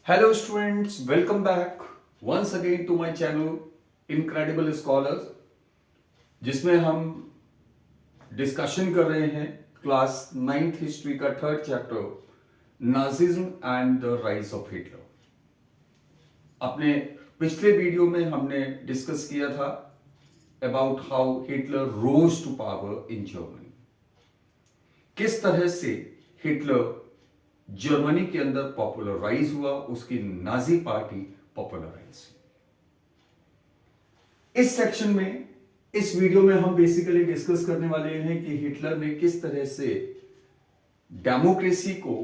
Hello students, welcome back once again to my channel Incredible Scholars, जिसमें हम discussion कर रहे हैं क्लास 9th हिस्ट्री का third chapter Nazism and the rise of Hitler. अपने पिछले वीडियो में हमने डिस्कस किया था about how Hitler rose to power in Germany, किस तरह से हिटलर जर्मनी के अंदर पॉपुलराइज हुआ, उसकी नाजी पार्टी पॉपुलराइज हुई। इस सेक्शन में, इस वीडियो में हम बेसिकली डिस्कस करने वाले हैं कि हिटलर ने किस तरह से डेमोक्रेसी को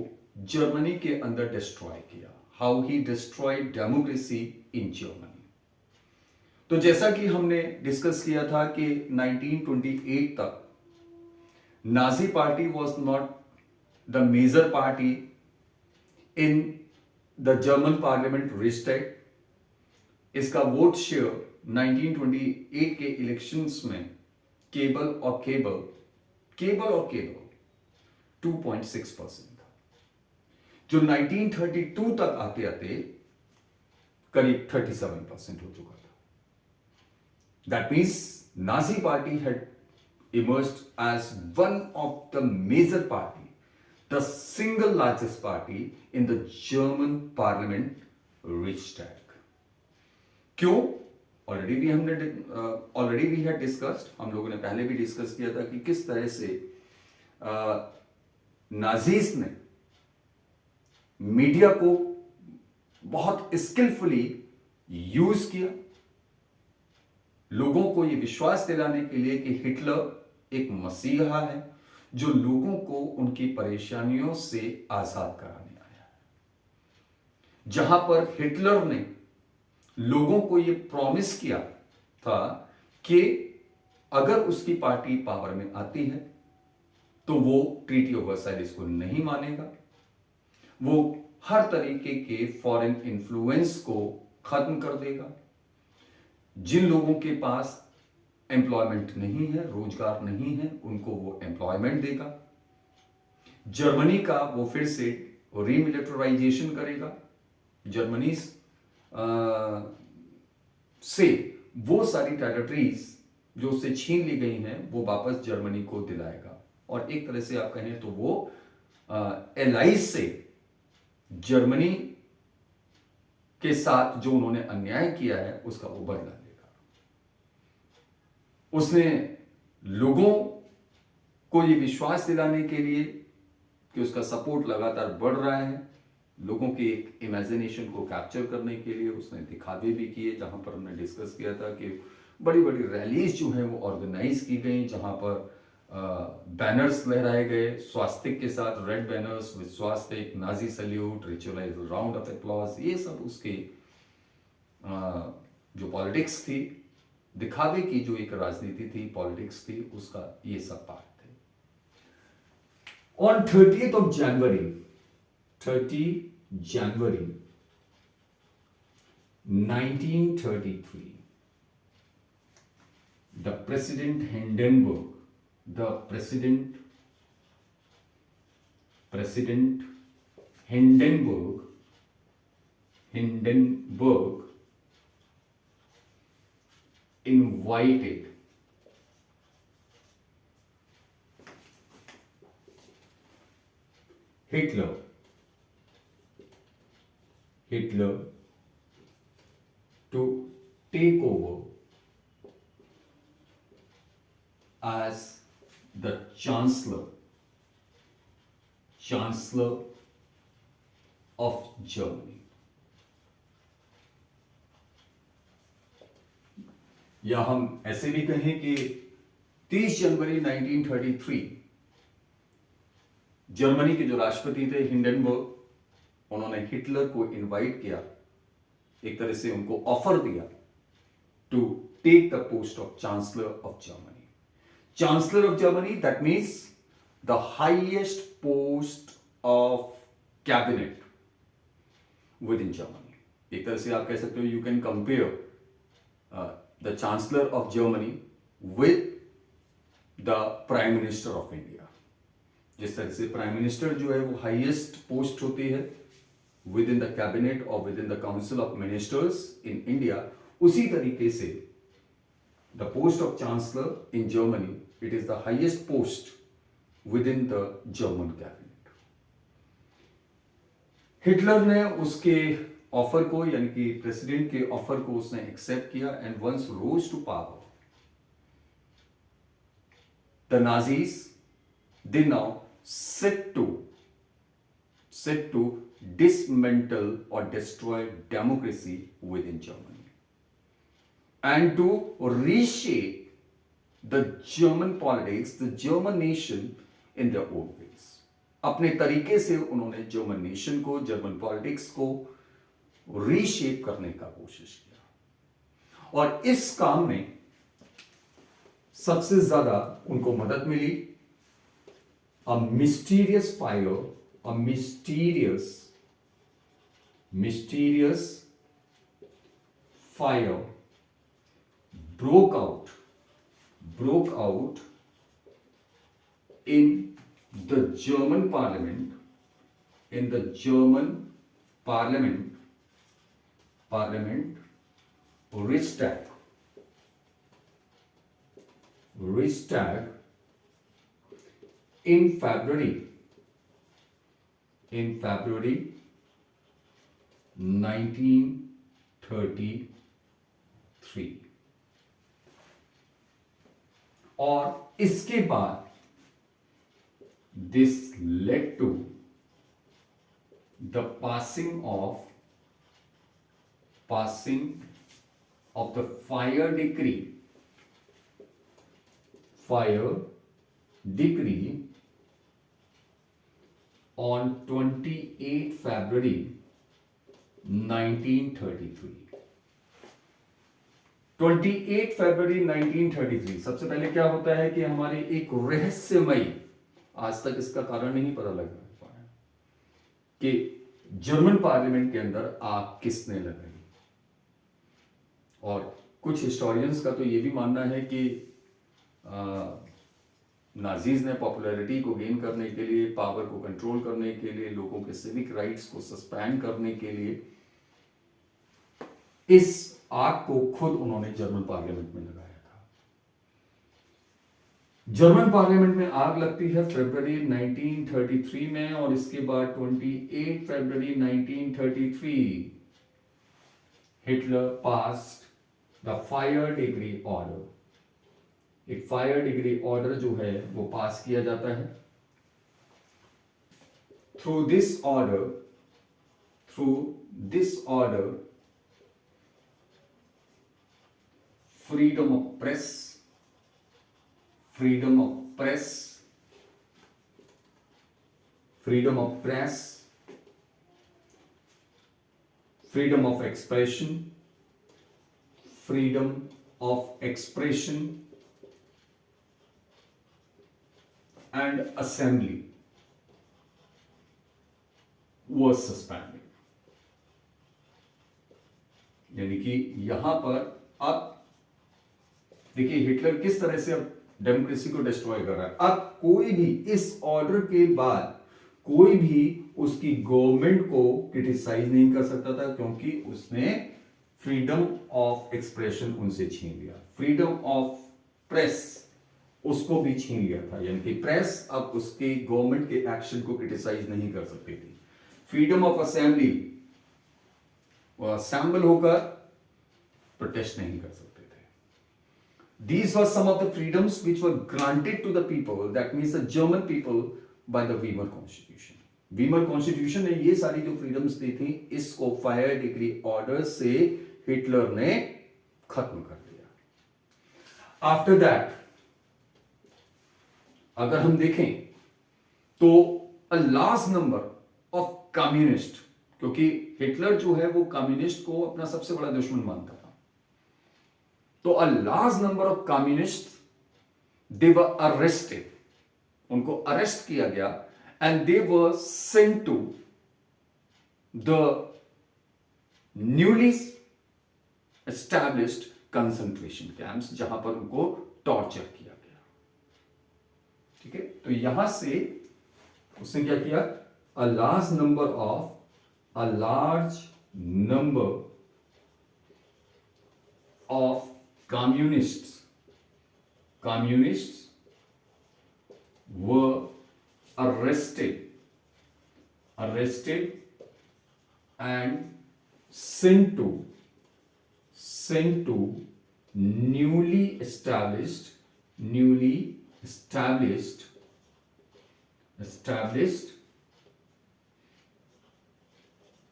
जर्मनी के अंदर डिस्ट्रॉय किया, how he destroyed democracy in Germany. तो जैसा कि हमने डिस्कस किया था कि 1928 तक Nazi party was not the major party in the German parliament Reichstag. इसका वोट शेयर 1928 के इलेक्शंस में केवल और केवल 2.6% था, जो 1932 तक आते आते करीब 37% हो चुका था। That means Nazi party had emerged as one of the major party, the single largest party in the German parliament Reichstag. क्यों? ऑलरेडी वी हैड डिस्कस्ड, हम लोगों ने पहले भी डिस्कस किया था कि किस तरह से नाजीज ने मीडिया को बहुत स्किलफुली यूज किया लोगों को यह विश्वास दिलाने के लिए कि हिटलर एक मसीहा है जो लोगों को उनकी परेशानियों से आजाद कराने आया है। जहां पर हिटलर ने लोगों को यह प्रॉमिस किया था कि अगर उसकी पार्टी पावर में आती है तो वो ट्रीटी ऑफ वर्साइल्स को नहीं मानेगा, वो हर तरीके के फॉरेन इन्फ्लुएंस को खत्म कर देगा, जिन लोगों के पास एम्प्लॉयमेंट नहीं है, रोजगार नहीं है, उनको वो एम्प्लॉयमेंट देगा। जर्मनी का वो फिर से रीमिलिटराइजेशन करेगा, जर्मनी से वो सारी टेरिटरीज जो उससे छीन ली गई हैं वो वापस जर्मनी को दिलाएगा, और एक तरह से आप कहें तो वो एलाइज से जर्मनी के साथ जो उन्होंने अन्याय किया है उसका वो बदला लेगा। उसने लोगों को यह विश्वास दिलाने के लिए कि उसका सपोर्ट लगातार बढ़ रहा है, लोगों की एक इमेजिनेशन को कैप्चर करने के लिए उसने दिखावे भी किए, जहां पर हमने डिस्कस किया था कि बड़ी बड़ी रैलीज जो हैं वो ऑर्गेनाइज की गई, जहां पर बैनर्स लहराए गए स्वास्तिक के साथ, red banners with swastika, Nazi salute, ritualised round of applause, ये सब उसके जो पॉलिटिक्स थी, दिखावे की जो एक राजनीति थी, पॉलिटिक्स थी, उसका ये सब पार्ट थे। On 30th of January 1933, the President Hindenburg invited Hitler to take over as the Chancellor of Germany, या हम ऐसे भी कहें कि 30 जनवरी 1933 जर्मनी के जो राष्ट्रपति थे हिंडनबर्ग, उन्होंने हिटलर को इनवाइट किया, एक तरह से उनको ऑफर दिया to take the post of chancellor of Germany. Chancellor of Germany that means the highest post of cabinet within Germany. एक तरह से आप कह सकते हो, you can compare the chancellor of Germany with the prime minister of India. जिस तरह से प्राइम मिनिस्टर जो है वो हाईएस्ट पोस्ट होती है विद इन द कैबिनेट और with in the council of ministers in India, उसी तरीके से the post of chancellor in Germany, it is the highest post with in the German cabinet. Hitler ने उसके offer को, यानी कि प्रेसिडेंट के ऑफर को उसने एक्सेप्ट किया and once rose to power, the Nazis they now set to dismantle or destroy democracy within Germany and to reshape the German politics, the German nation in their own ways. अपने तरीके से उन्होंने German nation को, German politics को reshape करने का कोशिश किया और इस काम में सबसे ज्यादा उनको मदद मिली a mysterious fire, a mysterious fire broke out in the German parliament, Reichstag in February 1933 और इसके बाद this led to the passing of the fire decree on 28 February 1933। 28 फरवरी 1933 सबसे पहले क्या होता है कि हमारे एक रहस्यमयी, आज तक इसका कारण नहीं पता लग पाया कि जर्मन पार्लियामेंट के अंदर आग किसने लगाई। और कुछ हिस्टोरियंस का तो ये भी मानना है कि नाजीज ने पॉपुलैरिटी को गेन करने के लिए, पावर को कंट्रोल करने के लिए, लोगों के सिविक राइट्स को सस्पेंड करने के लिए इस आग को खुद उन्होंने जर्मन पार्लियामेंट में लगाया था। जर्मन पार्लियामेंट में आग लगती है फरवरी 1933 में और इसके बाद 28 फरवरी 1933 Hitler passed the fire degree order. एक फायर डिग्री ऑर्डर जो है वो पास किया जाता है। Through this order freedom of press, freedom of expression and assembly was suspended। यानी कि यहां पर अब देखिए हिटलर किस तरह से अब डेमोक्रेसी को डिस्ट्रॉय कर रहा है। अब कोई भी इस ऑर्डर के बाद कोई भी उसकी गवर्नमेंट को क्रिटिसाइज नहीं कर सकता था, क्योंकि उसने फ्रीडम ऑफ एक्सप्रेशन उनसे छीन लिया। फ्रीडम ऑफ प्रेस उसको भी छीन लिया था, यानी कि प्रेस अब उसके गवर्नमेंट के एक्शन को क्रिटिसाइज नहीं कर सकती थी। फ्रीडम ऑफ असेंबली, वो असेंबल होकर प्रोटेस्ट नहीं कर सकते थे। These were some of the freedoms which were granted to the people, that means the German people, by the Weimar Constitution। Weimar constitution ने ये सारी जो फ्रीडम्स दी थी, इसको फायर डिग्री ऑर्डर से हिटलर ने खत्म कर दिया। आफ्टर दैट अगर हम देखें तो a large number of communist, क्योंकि हिटलर जो है वो कम्युनिस्ट को अपना सबसे बड़ा दुश्मन मानता था, तो a large number of communist they were arrested, उनको अरेस्ट किया गया and they were sent to the newly established concentration camps, जहां पर उनको टॉर्चर किया गया। ठीक है, तो यहां से उसने क्या किया, अ large number of a large number of communists were arrested and sent to newly established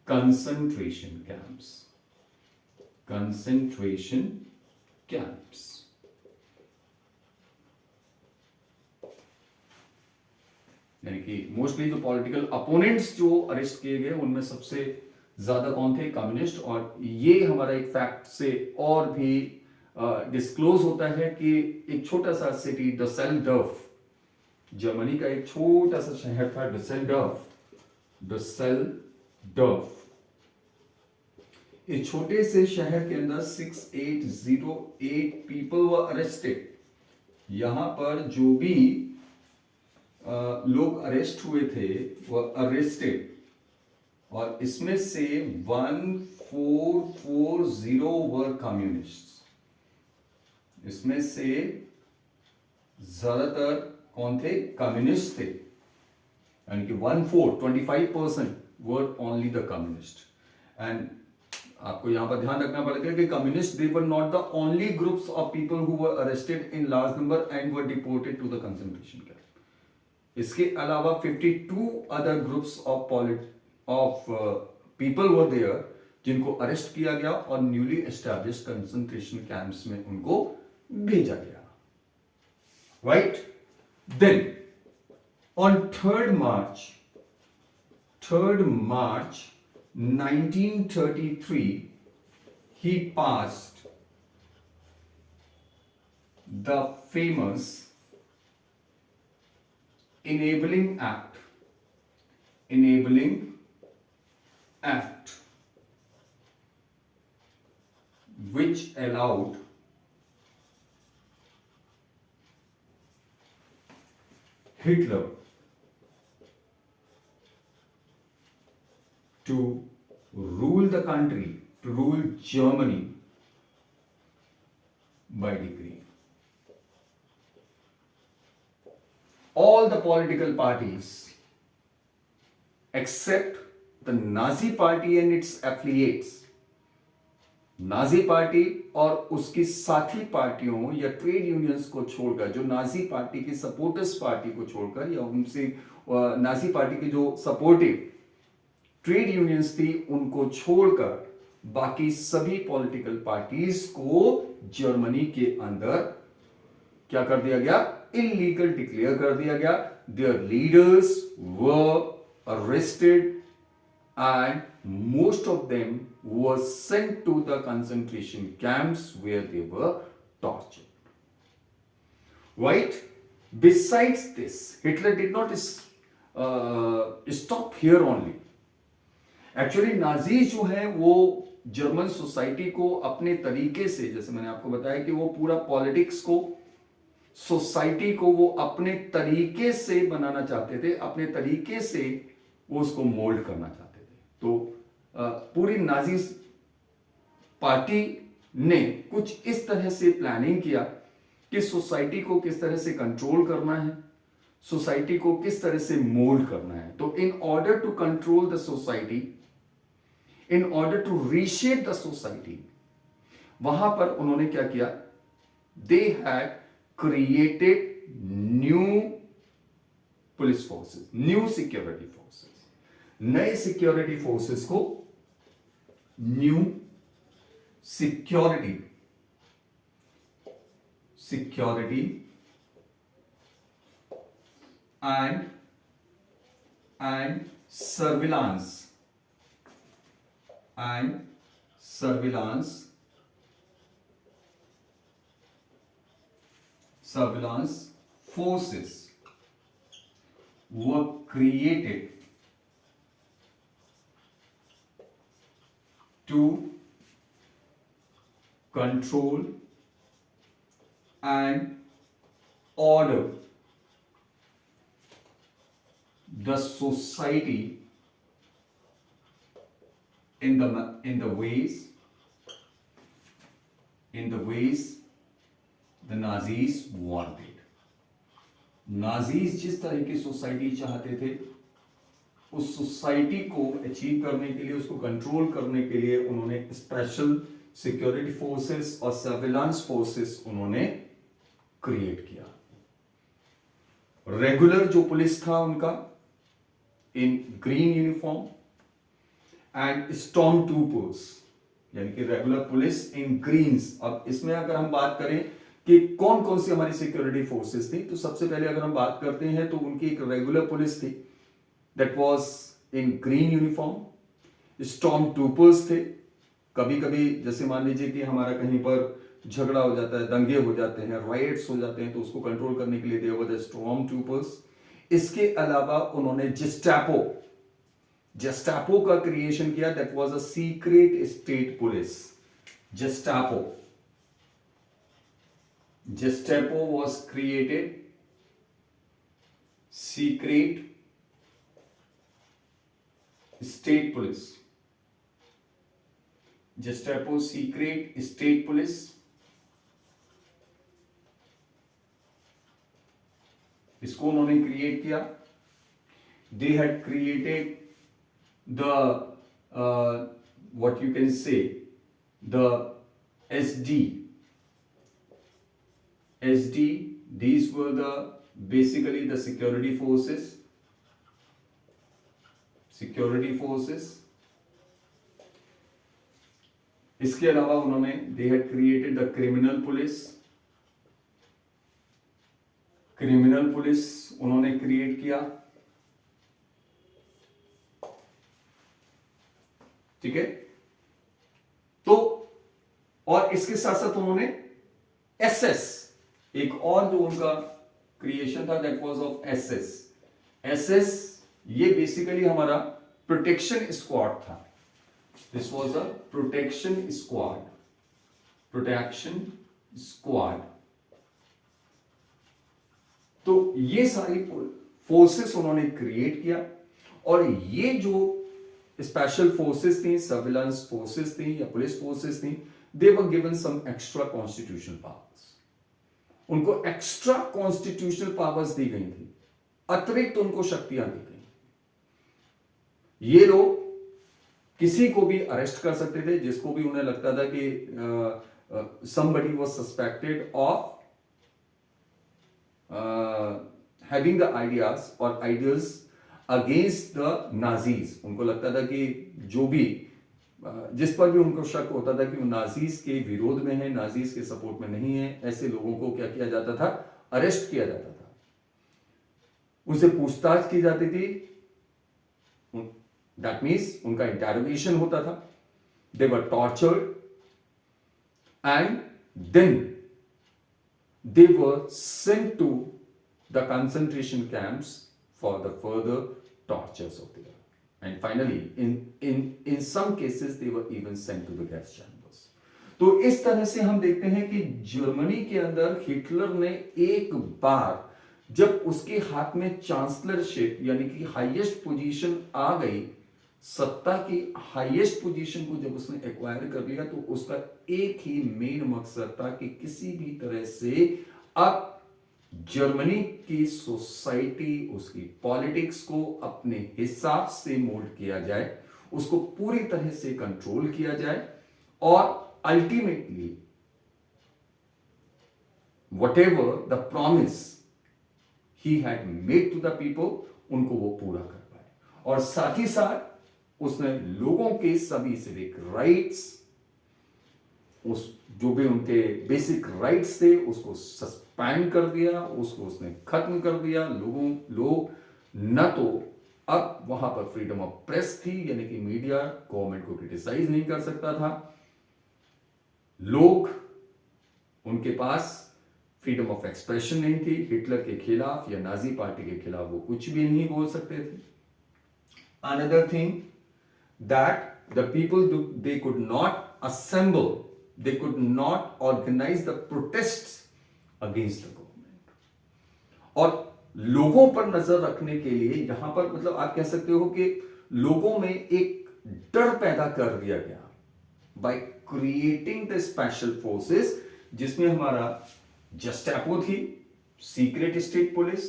concentration camps. यानी कि मोस्टली जो पॉलिटिकल अपोनेंट्स जो अरेस्ट किए गए उनमें सबसे ज्यादा कौन थे? कम्युनिस्ट। और ये हमारा एक फैक्ट से और भी डिस्क्लोज होता है कि एक छोटा सा सिटी डसेल्डर्फ, जर्मनी का एक छोटा सा शहर था डसेल्डर्फ। इस छोटे से शहर के अंदर 6808 पीपल वर अरेस्टेड। यहां पर जो भी लोग अरेस्ट हुए थे वह अरेस्टेड, और इसमें से 1440 वर कम्युनिस्ट। इसमें से ज्यादातर कौन थे? कम्युनिस्ट थे, यानी कि 25% were only the communist. And आपको यहां पर ध्यान रखना पड़ेगा कि communist they were not the only groups of people who were arrested in large number and were deported to the concentration camp. इसके अलावा 52 other groups of people were there जिनको अरेस्ट किया गया और न्यूली एस्टैब्लिश्ड कंसंट्रेशन कैंप्स में उनको भेजा गया। Right? Then on 3rd March 1933 he passed the famous enabling act which allowed Hitler to rule the country, to rule Germany by decree. All the political parties except the Nazi party and its affiliates, Nazi party और उसकी साथी पार्टियों या trade unions को छोड़कर, जो Nazi party की supporters party को छोड़कर या उनसे नाजी पार्टी की जो सपोर्टिव ट्रेड यूनियंस थी उनको छोड़कर बाकी सभी पॉलिटिकल पार्टीज को जर्मनी के अंदर क्या कर दिया गया? इलीगल डिक्लेयर कर दिया गया। There leaders were arrested and most of them were sent to the concentration camps where they were tortured. Right? Besides this, Hitler did not stop here only. Actually, Nazis जो हैं वो German society को अपने तरीके से, जैसे मैंने आपको बताया कि वो पूरा पॉलिटिक्स को, सोसाइटी को वो अपने तरीके से बनाना चाहते थे, अपने तरीके से वो उसको मोल्ड करना चाहते थे। तो पूरी नाजी पार्टी ने कुछ इस तरह से प्लानिंग किया कि सोसाइटी को किस तरह से कंट्रोल करना है, सोसाइटी को किस तरह से मोल्ड करना है। तो in order to control the society, in order to reshape the society, वहां पर उन्होंने क्या किया? They had created new police forces, new security forces. नए सिक्योरिटी फोर्सेस को new security and surveillance forces were created to control and order the society in the ways the Nazis wanted. Nazis जिस तरह की society चाहते थे, उस society को achieve करने के लिए, उसको कंट्रोल करने के लिए उन्होंने स्पेशल सिक्योरिटी फोर्सेस और सर्विलांस फोर्सेस उन्होंने क्रिएट किया. रेगुलर जो पुलिस था उनका इन green uniform and storm troopers, यानी कि रेगुलर पुलिस इन ग्रीन्स. अब इसमें अगर हम बात करें कि कौन कौन सी हमारी सिक्योरिटी फोर्सेस थी, तो सबसे पहले अगर हम बात करते हैं तो उनकी एक रेगुलर पुलिस थी that was in green uniform. Storm troopers थे. कभी कभी जैसे मान लीजिए कि हमारा कहीं पर झगड़ा हो जाता है, दंगे हो जाते हैं, राइट्स हो जाते हैं, तो उसको कंट्रोल करने के लिए there were the storm troopers. इसके अलावा उन्होंने जेस्टापो का क्रिएशन किया. That was a secret state police. Gestapo was created, secret state police. Gestapo secret state police. इसको उन्होंने क्रिएट किया. They had created the what you can say the SD. These were basically the security forces. इसके अलावा उन्होंने they had created the criminal police उन्होंने create किया. ठीक है. तो और इसके साथ साथ उन्होंने SS, एक और जो उनका क्रिएशन था दैट वाज ऑफ SS. ये बेसिकली हमारा प्रोटेक्शन स्क्वाड था. This was a protection squad. तो ये सारी फोर्सेस उन्होंने क्रिएट किया. और ये जो स्पेशल फोर्सेस थी, सर्विलांस फोर्सेस थी या पुलिस फोर्सेस थी, they were given some extra constitutional powers. उनको एक्स्ट्रा कॉन्स्टिट्यूशनल पावर्स दी गई थी, अतिरिक्त उनको शक्तियां दी गई. ये लोग किसी को भी अरेस्ट कर सकते थे जिसको भी उन्हें लगता था कि somebody was suspected of having the ideas against the Nazis. उनको लगता था कि जो भी जिस पर भी उनको शक होता था कि वो नाजीज के विरोध में है, नाजीज के सपोर्ट में नहीं है, ऐसे लोगों को क्या किया जाता था, अरेस्ट किया जाता था. उनसे पूछताछ की जाती थी. दैट मीन्स उनका इंटरोगेशन होता था. They were tortured and then they were sent to the concentration camps for the further tortures of there. And finally, in some cases, they were even sent to the gas chambers. तो इस तरह से हम देखते हैं कि Germany के अंदर हिटलर ने एक बार जब उसके हाथ में चांसलरशिप यानी कि हाईएस्ट पोजीशन आ गई, सत्ता की हाईएस्ट पोजीशन को जब उसने एक्वायर कर लिया, तो उसका एक ही मेन मकसद था कि किसी भी तरह से अब जर्मनी की सोसाइटी, उसकी पॉलिटिक्स को अपने हिसाब से मोल्ड किया जाए, उसको पूरी तरह से कंट्रोल किया जाए और ultimately whatever the promise he had made to the people, उनको वो पूरा कर पाए. और साथ ही साथ उसने लोगों के सभी सिविक राइट्स, उस जो भी उनके बेसिक राइट्स थे, उसको सस्पेंड कर दिया, उसको उसने खत्म कर दिया. लोग न तो अब वहां पर फ्रीडम ऑफ प्रेस थी, यानी कि मीडिया गवर्नमेंट को क्रिटिसाइज नहीं कर सकता था. लोग, उनके पास फ्रीडम ऑफ एक्सप्रेशन नहीं थी. हिटलर के खिलाफ या नाजी पार्टी के खिलाफ वो कुछ भी नहीं बोल सकते थे. Another thing that the people they could not assemble, they could not organize the protests against the government. और लोगों पर नजर रखने के लिए यहां पर मतलब आप कह सकते हो कि लोगों में एक डर पैदा कर दिया गया by creating the special forces, जिसमें हमारा जस्टैपो थी, सीक्रेट स्टेट पुलिस,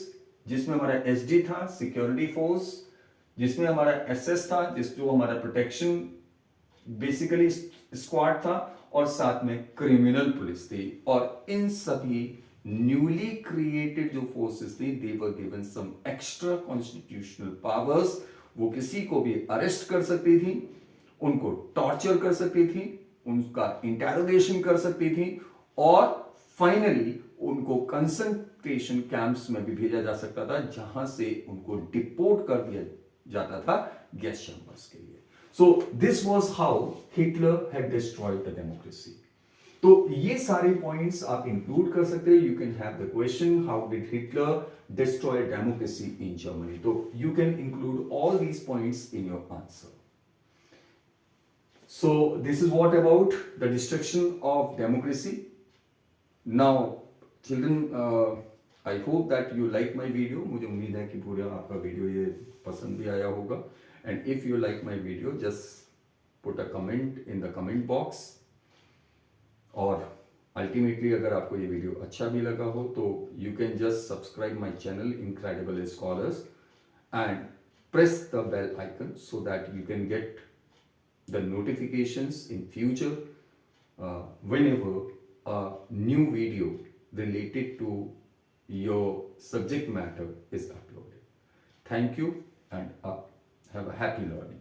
जिसमें हमारा एसडी था, सिक्योरिटी फोर्स, जिसमें हमारा एसएस था, जो हमारा प्रोटेक्शन बेसिकली स्क्वाड था, और साथ में क्रिमिनल पुलिस थी। और इन सभी न्यूली क्रिएटेड जो फोर्सेस थी, they were given some extra constitutional powers. वो किसी को भी अरेस्ट कर सकती थी, उनको टॉर्चर कर सकती थी, उनका इंटेरोगेशन कर सकती थी, और फाइनली उनको कंसंट्रेशन कैंप्स में भी भेजा जा सकता था, जहां से उनको डिपोर्ट कर दिया जाता था गैस चैम्बर्स के लिए। So this was how Hitler had destroyed the democracy. तो ये सारे पॉइंट्स आप इंक्लूड कर सकते हैं। You can have the question, how did Hitler destroy democracy in Germany? तो you can include all these points in your answer. So this is what about the destruction of democracy. Now children, I hope that you like my video. मुझे उम्मीद है कि पूरा आपका video ये पसंद भी आया होगा. And if you like my video, just put a comment in the comment box. और अल्टीमेटली अगर आपको ये वीडियो अच्छा भी लगा हो तो you can just subscribe my channel Incredible Scholars and press the bell icon so that you can get the notifications in future whenever a new video related to your subject matter is uploaded. Thank you and have a happy learning.